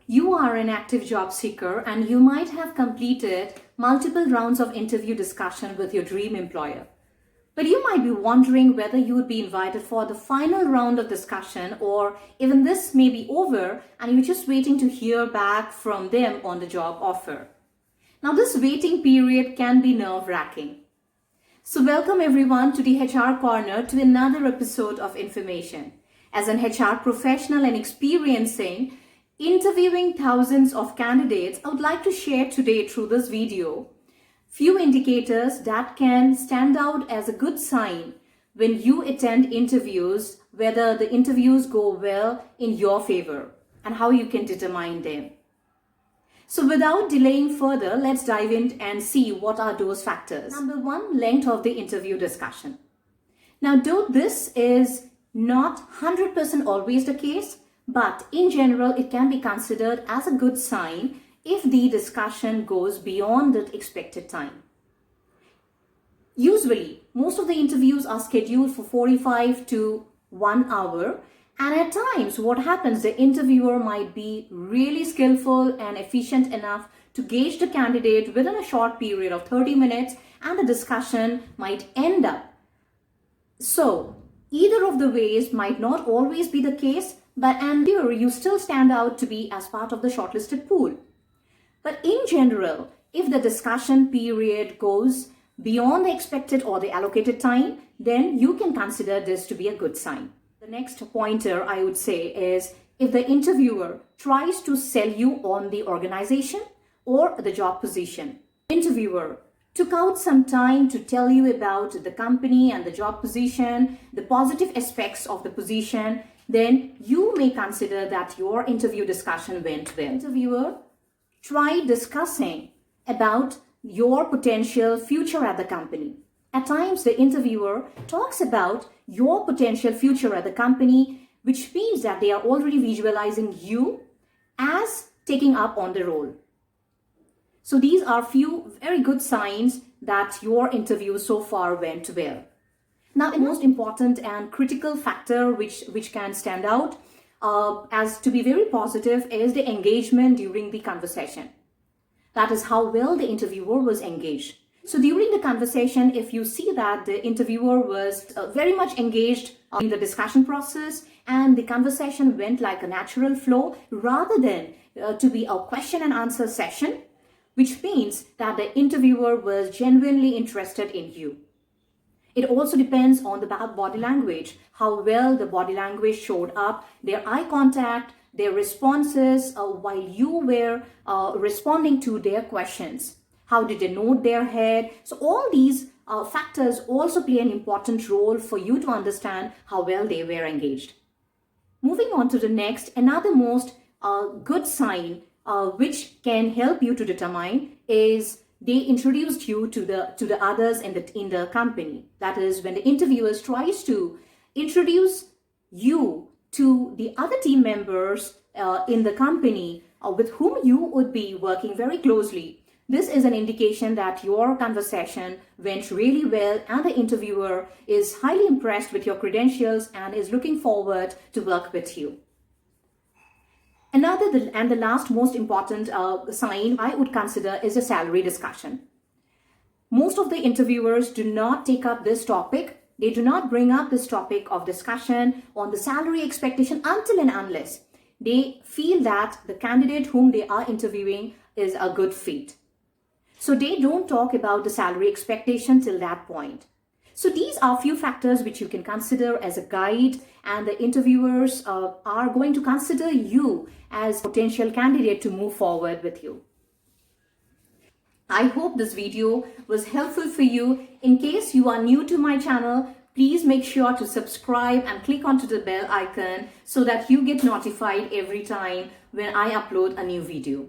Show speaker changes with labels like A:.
A: You are an active job seeker and you might have completed multiple rounds of interview discussion with your dream employer. But you might be wondering whether you would be invited for the final round of discussion, or even this may be over and you're just waiting to hear back from them on the job offer. Now, this waiting period can be nerve-wracking. So welcome everyone to the HR Corner, to another episode of information. As an HR professional and experiencing interviewing thousands of candidates, I would like to share today through this video few indicators that can stand out as a good sign when you attend interviews, whether the interviews go well in your favor and how you can determine them. So without delaying further, let's dive in and see what are those factors. Number one, length of the interview discussion. Now, though this is not 100% always the case, but in general, it can be considered as a good sign if the discussion goes beyond the expected time. Usually, most of the interviews are scheduled for 45 to 1 hour. And at times, what happens, the interviewer might be really skillful and efficient enough to gauge the candidate within a short period of 30 minutes, and the discussion might end up. So, either of the ways might not always be the case, and here you still stand out to be as part of the shortlisted pool. But in general, if the discussion period goes beyond the expected or the allocated time, then you can consider this to be a good sign. The next pointer I would say is if the interviewer tries to sell you on the organization or the job position. Interviewer took out some time to tell you about the company and the job position, the positive aspects of the position, then you may consider that your interview discussion went well. Interviewer, try discussing about your potential future at the company. At times, the interviewer talks about your potential future at the company, which means that they are already visualizing you as taking up on the role. So these are few very good signs that your interview so far went well. Now, the most important and critical factor which can stand out as to be very positive is the engagement during the conversation. That is how well the interviewer was engaged. So during the conversation, if you see that the interviewer was very much engaged in the discussion process and the conversation went like a natural flow rather than to be a question and answer session, which means that the interviewer was genuinely interested in you. It also depends on the body language, how well the body language showed up, their eye contact, their responses while you were responding to their questions. How did they nod their head? So all these factors also play an important role for you to understand how well they were engaged. Moving on to the next, another most good sign which can help you to determine is they introduced you to the others in the company. That is, when the interviewer tries to introduce you to the other team members in the company with whom you would be working very closely. This is an indication that your conversation went really well and the interviewer is highly impressed with your credentials and is looking forward to work with you. Another and the last most important sign I would consider is a salary discussion. Most of the interviewers do not take up this topic. They do not bring up this topic of discussion on the salary expectation until and unless they feel that the candidate whom they are interviewing is a good fit. So they don't talk about the salary expectation till that point. So these are few factors which you can consider as a guide, and the interviewers are going to consider you as a potential candidate to move forward with you. I hope this video was helpful for you. In case you are new to my channel, please make sure to subscribe and click onto the bell icon so that you get notified every time when I upload a new video.